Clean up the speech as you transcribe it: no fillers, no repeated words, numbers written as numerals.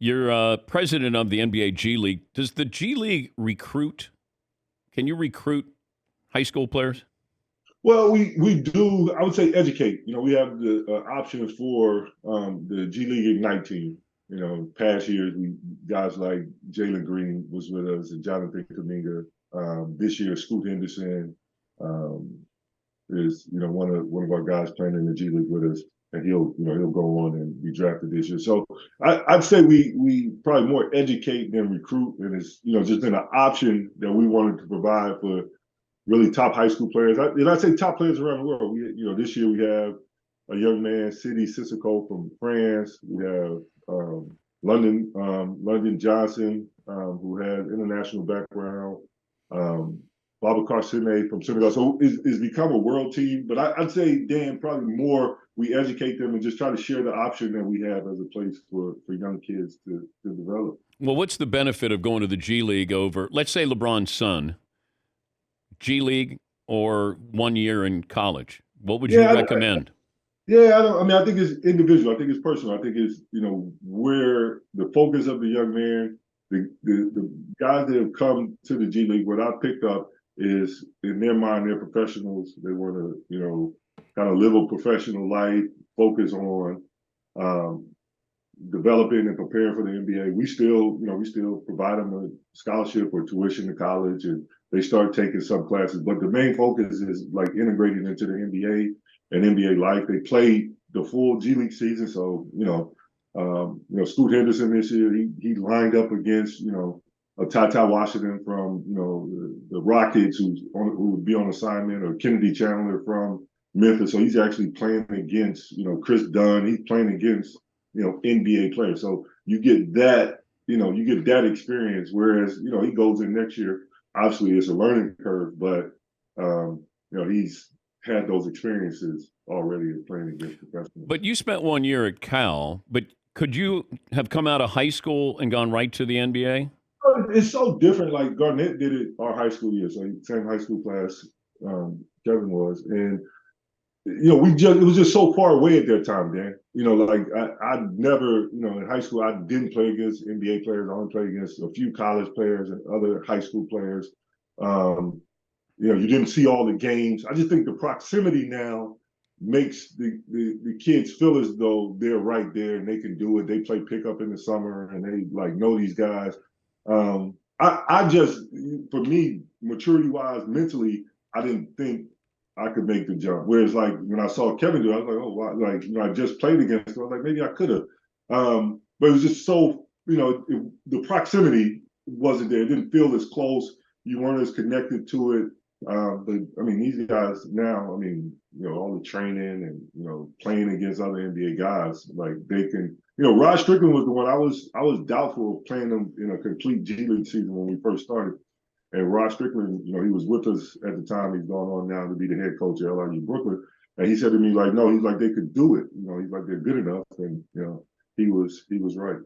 You're president of the NBA G League. Does the G League recruit? Can you recruit high school players? Well, we do. I would say educate. We have the options for the G League Ignite team. Past years, we guys like Jalen Green was with us, and Jonathan Kaminga. This year, Scoot Henderson um, is one of our guys playing in the G League with us, and he'll go on and be drafted this year. So I'd say we probably more educate than recruit, and it's just been an option that we wanted to provide for really top high school players. I say top players around the world. This year we have a young man, Sidi Sissoko from France. We have London Johnson, who has international background. Babacar Sine from Senegal. So it's become a world team. But I'd say, Dan, probably more we educate them and just try to share the option that we have as a place for young kids to develop. Well, what's the benefit of going to the G League over, let's say, LeBron's son? G League or 1 year in college? What would you recommend? I think it's individual. I think it's personal. I think it's, where the focus of the young man, the guys that have come to the G League, what I picked up is in their mind, they're professionals. They want to, kind of live a professional life, focus on developing and preparing for the NBA. We still provide them a scholarship or tuition to college, and they start taking some classes. But the main focus is like integrating into the NBA and NBA life. They played the full G League season, so Scoot Henderson this year, he lined up against a Ty Washington from the Rockets, who would be on assignment, or Kennedy Chandler from Memphis. So he's actually playing against Chris Dunn. He's playing against NBA players. So you get that experience. Whereas he goes in next year. Obviously, it's a learning curve, but he's had those experiences already in playing against professionals. But you spent 1 year at Cal. But could you have come out of high school and gone right to the NBA? It's so different. Like Garnett did it our high school year, so same high school class Kevin was, and it was just so far away at that time, Dan. Like I never, in high school, I didn't play against NBA players. I only played against a few college players and other high school players. You didn't see all the games. I just think the proximity now makes the kids feel as though they're right there and they can do it. They play pickup in the summer and they know these guys. I just, for me, maturity wise, mentally, I didn't think I could make the jump. Whereas like when I saw Kevin do it, I was like, oh wow, I just played against him. I was like, maybe I could have. But it was just so, the proximity wasn't there. It didn't feel as close. You weren't as connected to it. But these guys now, all the training and playing against other NBA guys, like they can. Rod Strickland was the one I was doubtful of playing him in a complete G League season when we first started. And Rod Strickland, he was with us at the time. He's gone on now to be the head coach at LIU Brooklyn. And he said to me, like, no, he's like, they could do it. He's like, they're good enough. And, he was right.